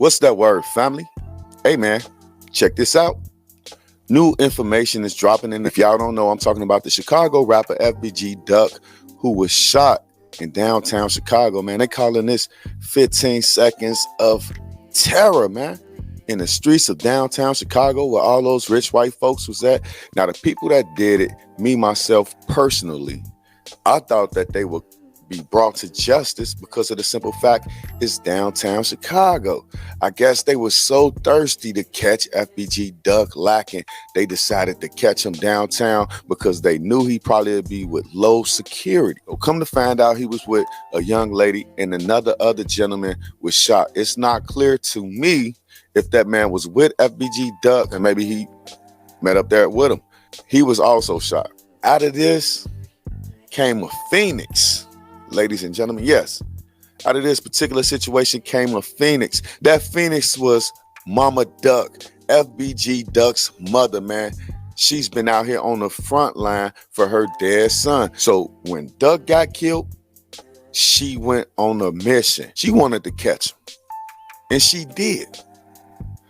What's that word, family? Hey, man, check this out. New information is dropping in. If y'all don't know, I'm talking about the Chicago rapper FBG Duck, who was shot in downtown Chicago, man. They calling this 15 seconds of terror, man, in the streets of downtown Chicago where all those rich white folks was at. Now, the people that did it, me, myself, personally, I thought that they would be brought to justice because of the simple fact it's downtown Chicago. I guess they were so thirsty to catch FBG Duck lacking, they decided to catch him downtown because they knew he probably would be with low security. Well, come to find out, he was with a young lady and other gentleman was shot. It's not clear to me if that man was with FBG Duck and maybe he met up there with him. He was also shot. Out of this came a phoenix. Ladies and gentlemen, yes, out of this particular situation came a phoenix. That phoenix was Mama Duck, FBG Duck's mother, man. She's been out here on the front line for her dead son. So when Duck got killed, she went on a mission. She wanted to catch him, and she did.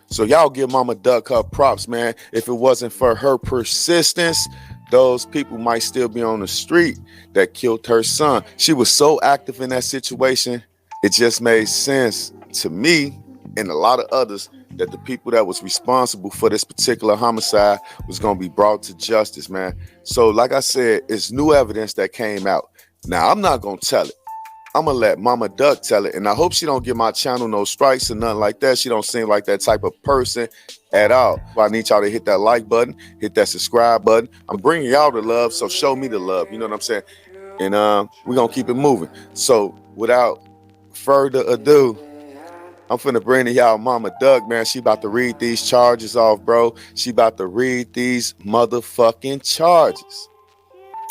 So y'all give Mama Duck her props, man. If it wasn't for her persistence, those people might still be on the street that killed her son. She was so active in that situation, it just made sense to me and a lot of others that the people that was responsible for this particular homicide was going to be brought to justice, man. So like I said, it's new evidence that came out. Now, I'm not going to tell it. I'm going to let Mama Duck tell it. And I hope she don't give my channel no strikes or nothing like that. She don't seem like that type of person at all. I need y'all to hit that like button, hit that subscribe button. I'm bringing y'all the love, so show me the love. You know what I'm saying? And we're going to keep it moving. So without further ado, I'm finna bring to y'all Mama Duck, man. She about to read these charges off, bro. She about to read these motherfucking charges.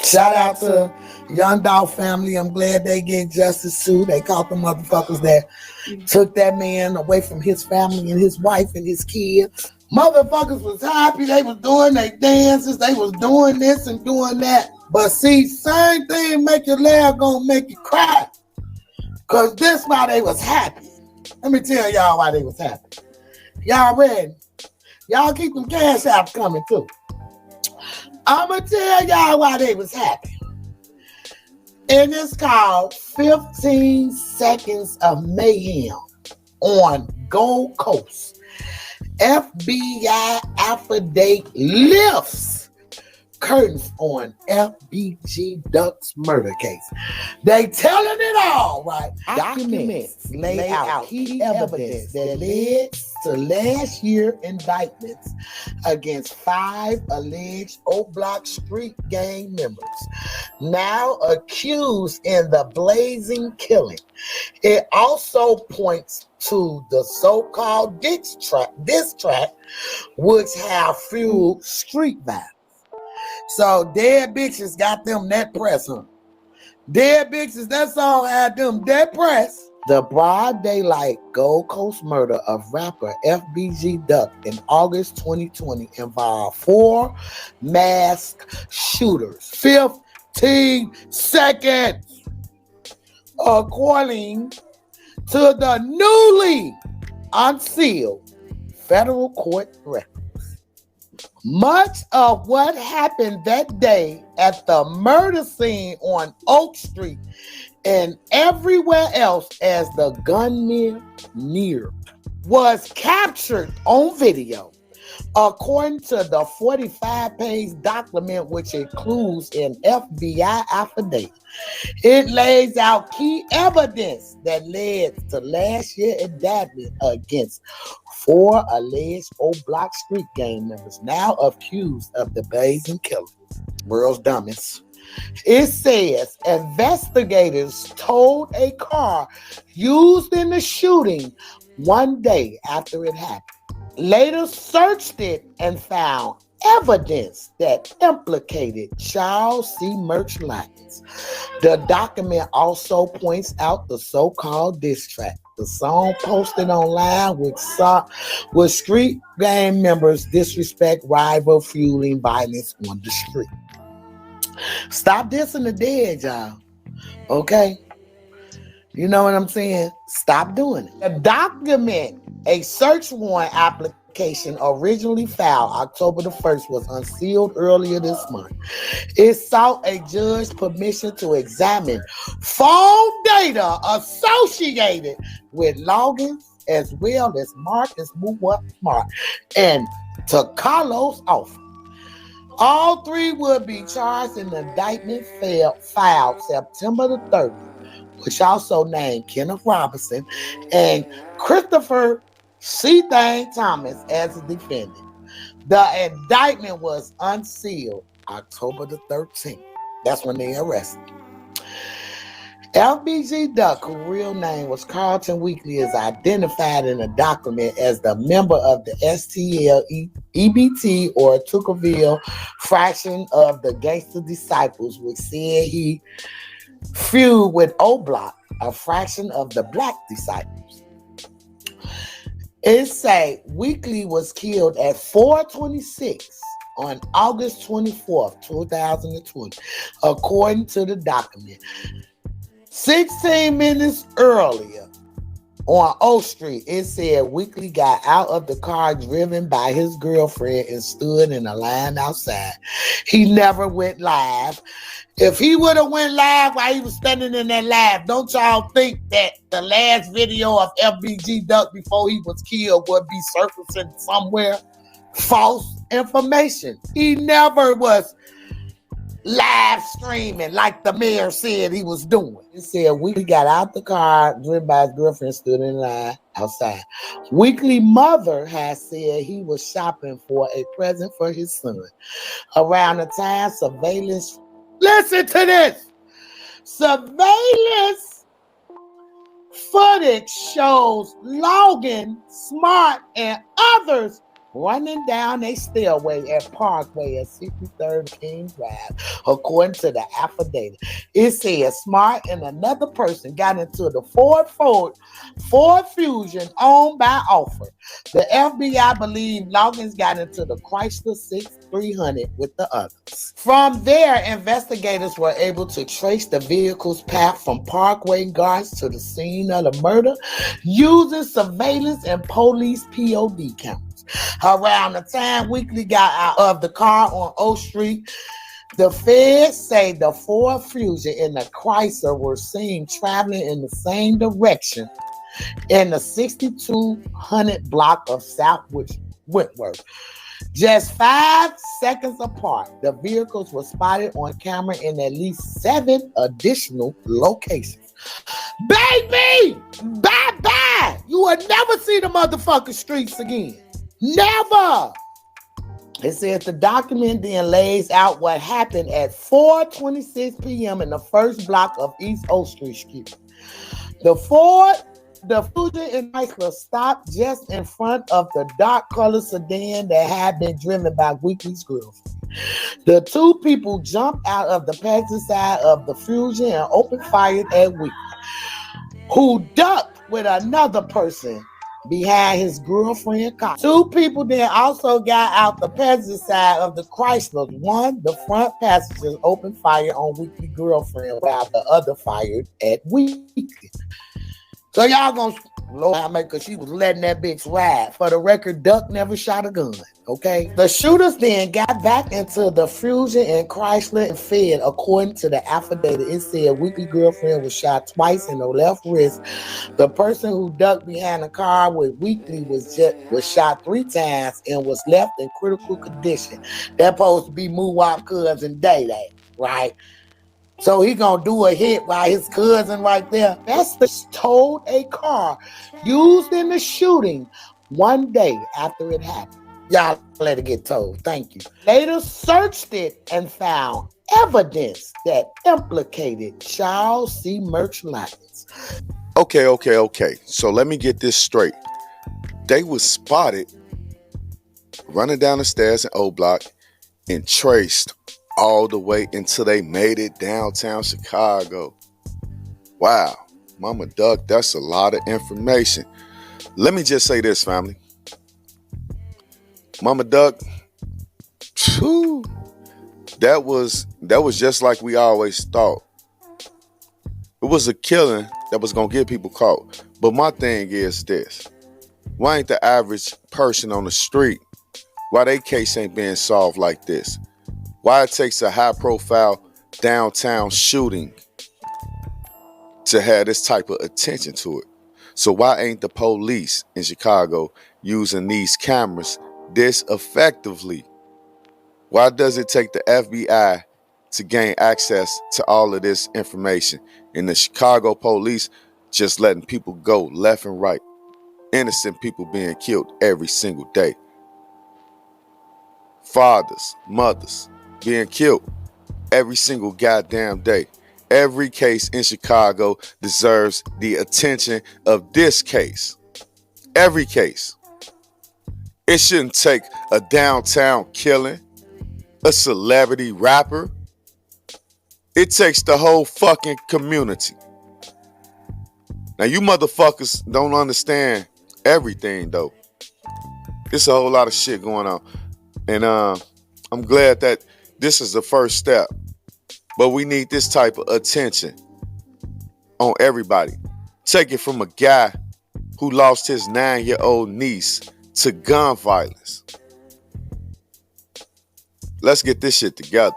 Shout out to Young Dog family. I'm glad they get justice too. They caught the motherfuckers that took that man away from his family and his wife and his kids. Motherfuckers was happy. They was doing their dances. They was doing this and doing that. But see, same thing make you laugh gonna make you cry. Cause this why they was happy. Let me tell y'all why they was happy. Y'all ready? Y'all keep them cash apps coming too. I'ma tell y'all why they was happy. And it's called 15 Seconds of Mayhem on Gold Coast. FBI affidavit lifts curtains on FBG Duck's murder case. They telling it all, right? Documents lay out key evidence that led to last year indictments against 5 alleged O-Block street gang members, now accused in the blazing killing. It also points to the so-called diss track, which have fueled street violence. So dead bitches got them that press, huh? Dead bitches, that song had them that press. The broad daylight Gold Coast murder of rapper FBG Duck in August 2020 involved 4 masked shooters. 15 seconds. According to the newly unsealed federal court record. Much of what happened that day at the murder scene on Oak Street and everywhere else as the gunman neared was captured on video. According to the 45-page document, which includes an FBI affidavit, it lays out key evidence that led to last year's indictment against 4 alleged O-Block street gang members, now accused of the blazing killing. World's dumbest. It says investigators towed a car used in the shooting one day after it happened. Later searched it and found evidence that implicated Charles C. Merch Lyons. The document also points out the so-called diss track, the song posted online with street gang members disrespect rival, fueling violence on the street. Stop dissing the dead, y'all. Okay? You know what I'm saying? Stop doing it. The document A search warrant application originally filed October the 1st was unsealed earlier this month. It sought a judge's permission to examine phone data associated with logins as well as Marcus M.O.P. Smart and Takalo's offer. All three would be charged in the indictment filed September the 30th, which also named Kenneth Robinson and Christopher C. Thang Thomas as a defendant. The indictment was unsealed October the 13th. That's when they arrested. FBG Duck, whose real name was Carlton Weekly, is identified in a document as the member of the STL EBT or Tuckerville fraction of the Gangster Disciples, which said he feud with O-Block, a fraction of the Black Disciples. It say Weekly was killed at 4:26 on August 24th, 2020, according to the document. 16 minutes earlier on O Street, it said Weekly got out of the car driven by his girlfriend and stood in a line outside. He never went live. If he would have went live while he was standing in that live, don't y'all think that the last video of FBG Duck before he was killed would be surfacing somewhere? False information. He never was live streaming like the mayor said he was doing. It said Weekly got out the car, driven by his girlfriend, stood in line outside. Weekly mother has said he was shopping for a present for his son. Around the time surveillance, listen to this, surveillance footage shows Logan, Smart, and others running down a stairway at Parkway at 63rd King Drive, according to the affidavit. It says Smart and another person got into the Ford Fusion owned by Offer. The FBI believed Loggins got into the Chrysler 6300 with the others. From there, investigators were able to trace the vehicle's path from Parkway guards to the scene of the murder using surveillance and police POD cameras. Around the time Weekly got out of the car on O Street, the feds say the Ford Fusion and the Chrysler were seen traveling in the same direction in the 6200 block of South Whitworth. Just 5 seconds apart, the vehicles were spotted on camera in at least 7 additional locations. Baby! Bye-bye! You will never see the motherfucking streets again. Never! It says the document then lays out what happened at 4:26 p.m. in the first block of East O Street. The Fusion and Chrysler stopped just in front of the dark-colored sedan that had been driven by Weekly's girlfriend. The two people jumped out of the passenger side of the Fusion and opened fire at Weekly, who ducked with another person behind his girlfriend car. 2 people then also got out the passenger side of the Chrysler. One, the front passengers, opened fire on Weekly's girlfriend while the other fired at Weekly. So y'all gonna blow out because she was letting that bitch ride. For the record, Duck never shot a gun, okay? The shooters then got back into the Fusion and Chrysler and fled. According to the affidavit, it said Weekly girlfriend was shot twice in the left wrist. The person who ducked behind the car with Weekly was shot 3 times and was left in critical condition. That's supposed to be Moo-Wop cousin Day-Day, right? So he gonna do a hit while his cousin right there. That's towed a car used in the shooting 1 day after it happened. Y'all let it get towed. Thank you. Later searched it and found evidence that implicated Charles C. Merch Lyons. Okay. So let me get this straight. They was spotted running down the stairs in O Block and traced all the way until they made it downtown Chicago. Wow, Mama Duck, that's a lot of information. Let me just say this, family. Mama Duck, whew, that was just like we always thought. It was a killing that was gonna get people caught. But my thing is this. Why ain't the average person on the street, why their case ain't being solved like this? Why it takes a high-profile downtown shooting to have this type of attention to it? So why ain't the police in Chicago using these cameras this effectively? Why does it take the FBI to gain access to all of this information, and the Chicago police just letting people go left and right? Innocent people being killed every single day. Fathers, mothers being killed every single goddamn day. Every case in Chicago deserves the attention of this case. Every case. It shouldn't take a downtown killing, a celebrity rapper. It takes the whole fucking community. Now, you motherfuckers don't understand everything, though. It's a whole lot of shit going on. And I'm glad that this is the first step. But we need this type of attention on everybody. Take it from a guy who lost his 9-year-old niece to gun violence. Let's get this shit together.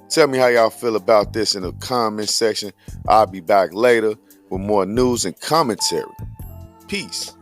Tell me how y'all feel about this in the comment section. I'll be back later with more news and commentary. Peace.